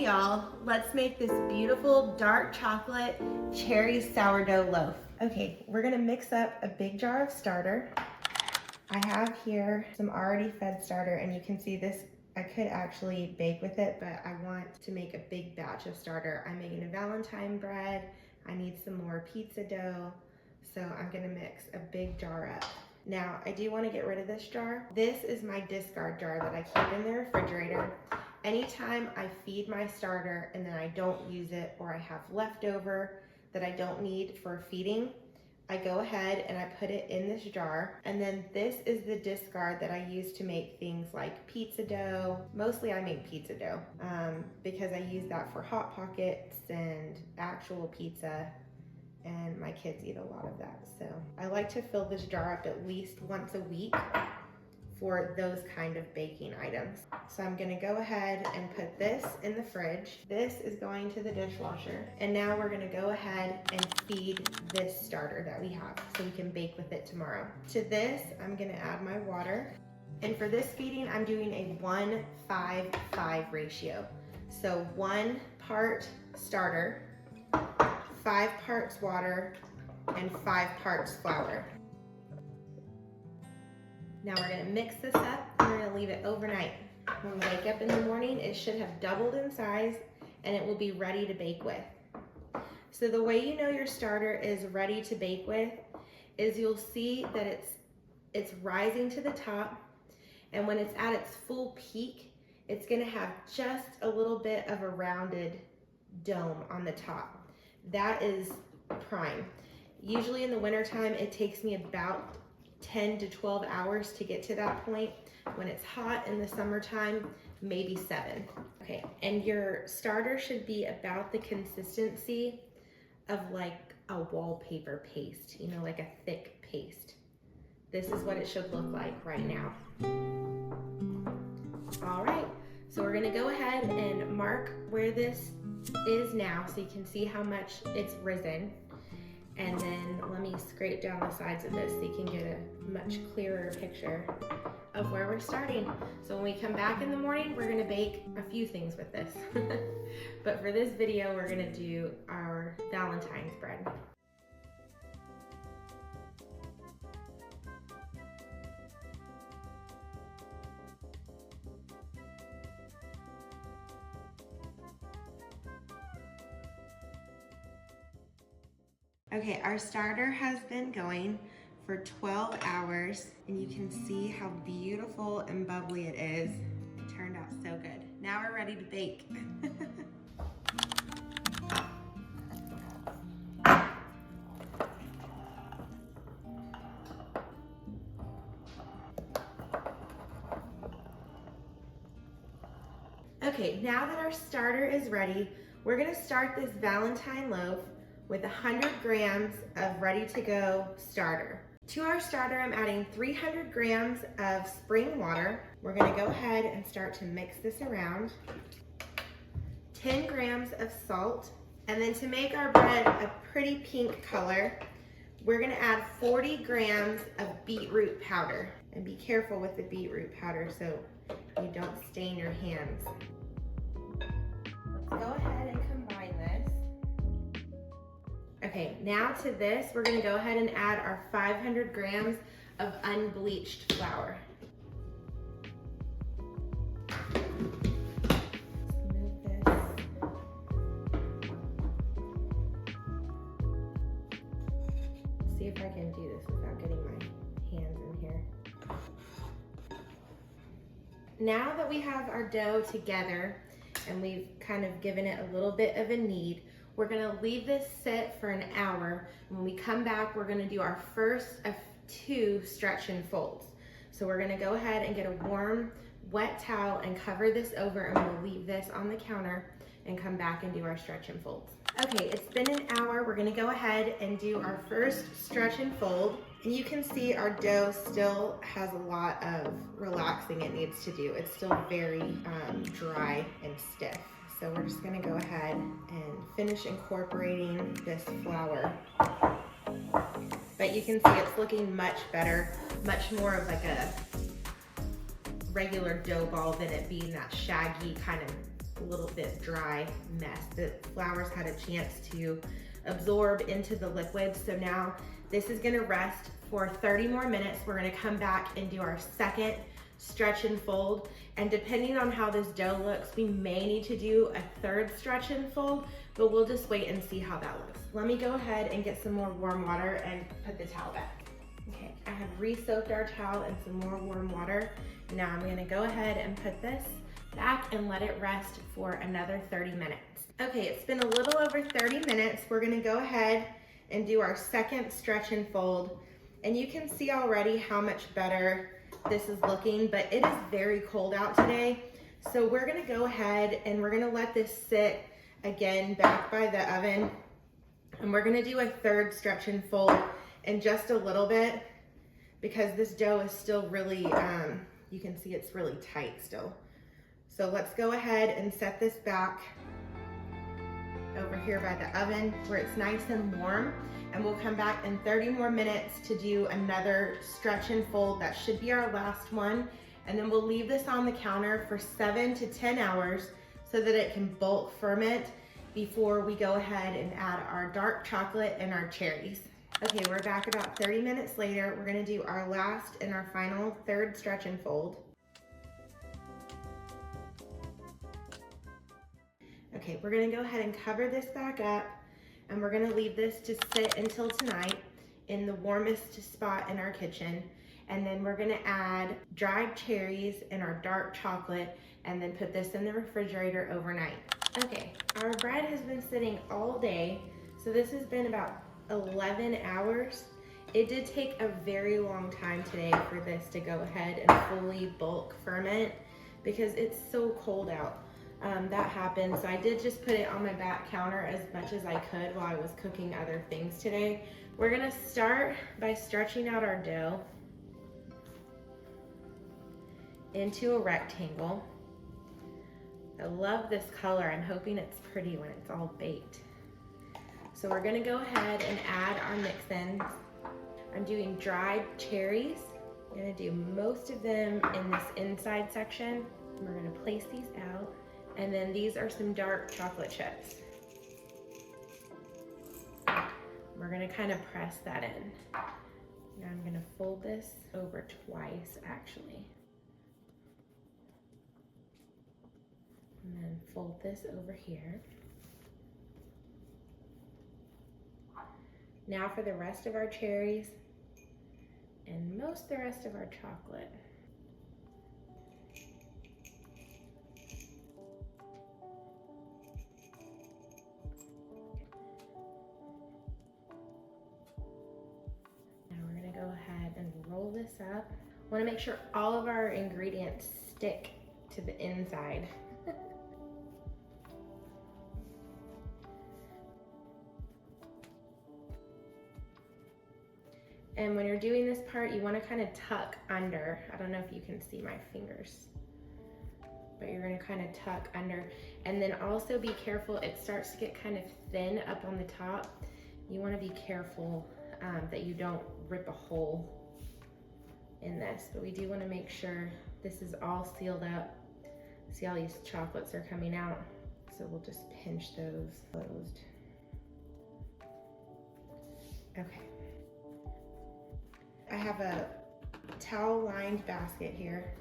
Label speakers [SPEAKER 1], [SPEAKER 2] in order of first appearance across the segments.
[SPEAKER 1] Hey y'all, let's make this beautiful dark chocolate cherry sourdough loaf. Okay, we're gonna mix up a big jar of starter. I have here some already fed starter, and you can see this, I could actually bake with it, but I want to make a big batch of starter. I'm making a Valentine bread. I need some more pizza dough, so I'm gonna mix a big jar up. Now, I do wanna get rid of this jar. This is my discard jar that I keep in the refrigerator. Anytime I feed my starter and then I don't use it, or I have leftover that I don't need for feeding, I go ahead and I put it in this jar. And then this is the discard that I use to make things like pizza dough. Mostly I make pizza dough because I use that for Hot Pockets and actual pizza, and my kids eat a lot of that. So I like to fill this jar up at least once a week for those kind of baking items. So I'm gonna go ahead and put this in the fridge. This is going to the dishwasher. And now we're gonna go ahead and feed this starter that we have so we can bake with it tomorrow. To this, I'm gonna add my water. And for this feeding, I'm doing a 1-5-5 ratio. So 1 part starter, 5 parts water, and 5 parts flour. Now we're gonna mix this up and we're gonna leave it overnight. When we wake up in the morning, it should have doubled in size and it will be ready to bake with. So the way you know your starter is ready to bake with is you'll see that it's rising to the top, and when it's at its full peak, it's gonna have just a little bit of a rounded dome on the top. That is prime. Usually in the wintertime, it takes me about 10 to 12 hours to get to that point. When it's hot in the summertime, maybe 7. Okay, and your starter should be about the consistency of like a wallpaper paste, you know, like a thick paste. This is what it should look like right now. All right, so we're gonna go ahead and mark where this is now so you can see how much it's risen. And then let me scrape down the sides of this so you can get a much clearer picture of where we're starting. So when we come back in the morning, we're gonna bake a few things with this. But for this video, we're gonna do our Valentine's bread. Okay, our starter has been going for 12 hours, and you can see how beautiful and bubbly it is. It turned out so good. Now we're ready to bake. Okay, now that our starter is ready, we're gonna start this Valentine loaf with 100 grams of ready-to-go starter. To our starter, I'm adding 300 grams of spring water. We're gonna go ahead and start to mix this around. 10 grams of salt. And then to make our bread a pretty pink color, we're gonna add 40 grams of beetroot powder. And be careful with the beetroot powder so you don't stain your hands. Let's go ahead and combine this. Okay, now to this, we're gonna go ahead and add our 500 grams of unbleached flour. Move this. See if I can do this without getting my hands in here. Now that we have our dough together and we've kind of given it a little bit of a knead, we're gonna leave this sit for an hour. When we come back, we're gonna do our first of 2 stretch and folds. So we're gonna go ahead and get a warm, wet towel and cover this over, and we'll leave this on the counter and come back and do our stretch and folds. Okay, it's been an hour. We're gonna go ahead and do our first stretch and fold. And you can see our dough still has a lot of relaxing it needs to do. It's still very dry and stiff. So we're just gonna go ahead and finish incorporating this flour. But you can see it's looking much better, much more of like a regular dough ball than it being that shaggy kind of a little bit dry mess. The flour's had a chance to absorb into the liquid. So now this is gonna rest for 30 more minutes. We're gonna come back and do our second stretch and fold. And depending on how this dough looks, we may need to do a third stretch and fold, but we'll just wait and see how that looks. Let me go ahead and get some more warm water and put the towel back. Okay, I have re-soaked our towel in some more warm water. Now I'm gonna go ahead and put this back and let it rest for another 30 minutes. Okay, it's been a little over 30 minutes. We're gonna go ahead and do our second stretch and fold. And you can see already how much better this is looking, but it is very cold out today. So we're gonna go ahead and we're gonna let this sit again back by the oven. And we're gonna do a third stretch and fold in just a little bit because this dough is still really, you can see it's really tight still. So let's go ahead and set this back over here by the oven where it's nice and warm. And we'll come back in 30 more minutes to do another stretch and fold. That should be our last one. And then we'll leave this on the counter for 7 to 10 hours so that it can bulk ferment before we go ahead and add our dark chocolate and our cherries. Okay, we're back about 30 minutes later. We're gonna do our last and our final third stretch and fold. Okay, we're gonna go ahead and cover this back up and we're gonna leave this to sit until tonight in the warmest spot in our kitchen. And then we're gonna add dried cherries and our dark chocolate and then put this in the refrigerator overnight. Okay, our bread has been sitting all day. So this has been about 11 hours. It did take a very long time today for this to go ahead and fully bulk ferment because it's so cold out. That happened. So I did just put it on my back counter as much as I could while I was cooking other things today. We're gonna start by stretching out our dough into a rectangle. I love this color. I'm hoping it's pretty when it's all baked. So we're gonna go ahead and add our mix-ins. I'm doing dried cherries. I'm gonna do most of them in this inside section. We're gonna place these out. And then these are some dark chocolate chips. We're gonna kind of press that in. Now I'm gonna fold this over twice actually. And then fold this over here. Now for the rest of our cherries and most of the rest of our chocolate. Go ahead and roll this up. I want to make sure all of our ingredients stick to the inside. And when you're doing this part, you want to kind of tuck under. I don't know if you can see my fingers, but you're going to kind of tuck under. And then also be careful, it starts to get kind of thin up on the top. You want to be careful that you don't rip a hole in this, but we do want to make sure this is all sealed up. See, all these chocolates are coming out, so we'll just pinch those closed. Okay. I have a towel-lined basket here,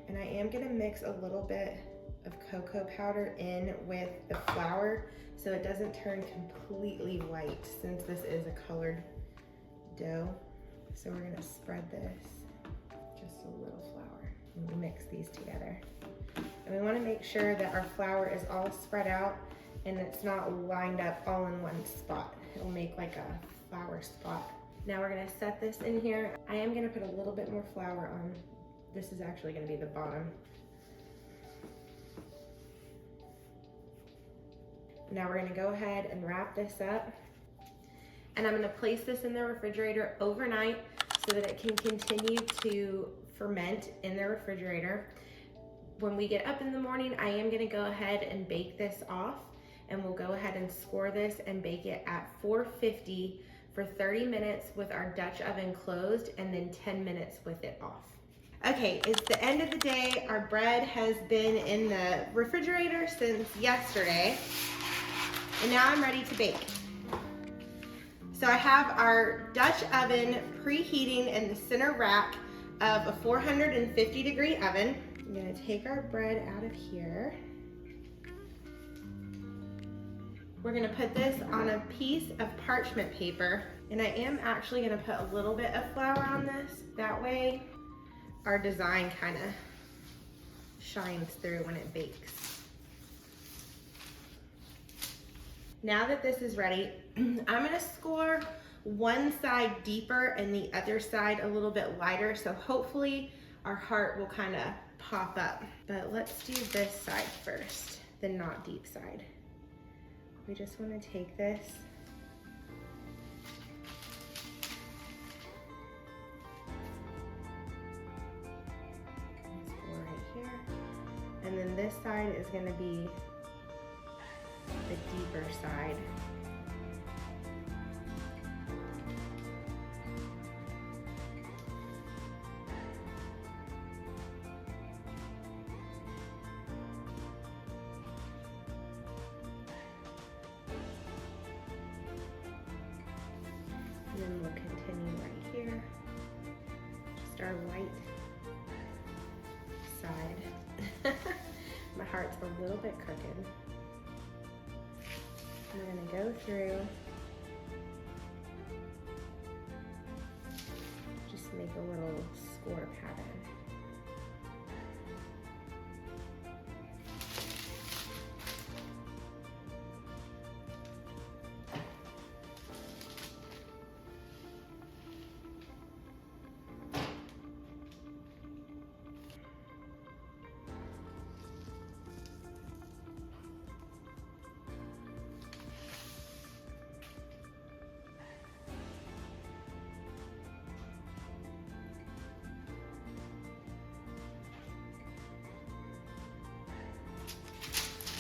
[SPEAKER 1] and I am gonna mix a little bit of cocoa powder in with the flour so it doesn't turn completely white since this is a colored dough. So we're gonna spread this, just a little flour, and we mix these together. And we wanna make sure that our flour is all spread out and it's not lined up all in one spot. It'll make like a flour spot. Now we're gonna set this in here. I am gonna put a little bit more flour on. This is actually gonna be the bottom. Now we're gonna go ahead and wrap this up. And I'm gonna place this in the refrigerator overnight so that it can continue to ferment in the refrigerator. When we get up in the morning, I am gonna go ahead and bake this off, and we'll go ahead and score this and bake it at 450 for 30 minutes with our Dutch oven closed and then 10 minutes with it off. Okay, it's the end of the day. Our bread has been in the refrigerator since yesterday, and now I'm ready to bake. So I have our Dutch oven preheating in the center rack of a 450-degree oven. I'm gonna take our bread out of here. We're gonna put this on a piece of parchment paper, and I am actually gonna put a little bit of flour on this. That way, our design kind of shines through when it bakes. Now that this is ready, I'm gonna score one side deeper and the other side a little bit lighter, so hopefully our heart will kind of pop up. But let's do this side first, the not deep side. We just want to take this and then this side is going to be the deeper side. And then we'll continue right here, just our white side. My heart's a little bit crooked. I'm gonna go through, just make a little score pattern.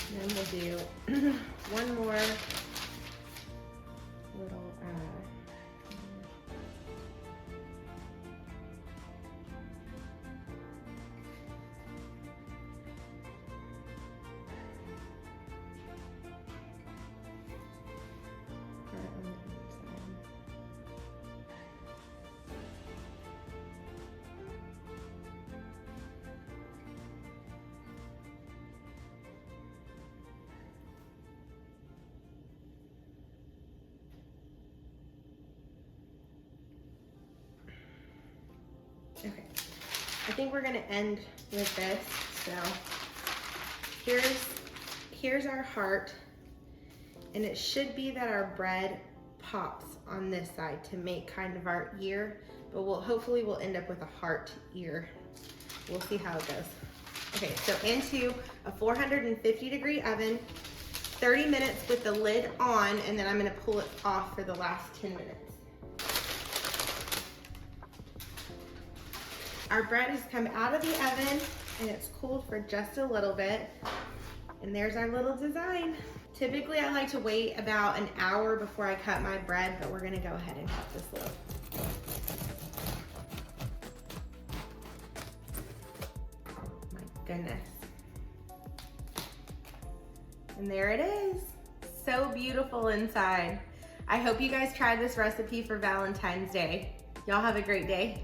[SPEAKER 1] Then we'll do one more little okay, I think we're gonna end with this. So here's our heart, and it should be that our bread pops on this side to make kind of our ear, but hopefully we'll end up with a heart ear. We'll see how it goes. Okay, so into a 450-degree oven, 30 minutes with the lid on, and then I'm gonna pull it off for the last 10 minutes. Our bread has come out of the oven and it's cooled for just a little bit. And there's our little design. Typically I like to wait about an hour before I cut my bread, but we're gonna go ahead and cut this loaf. Oh my goodness. And there it is. So beautiful inside. I hope you guys tried this recipe for Valentine's Day. Y'all have a great day.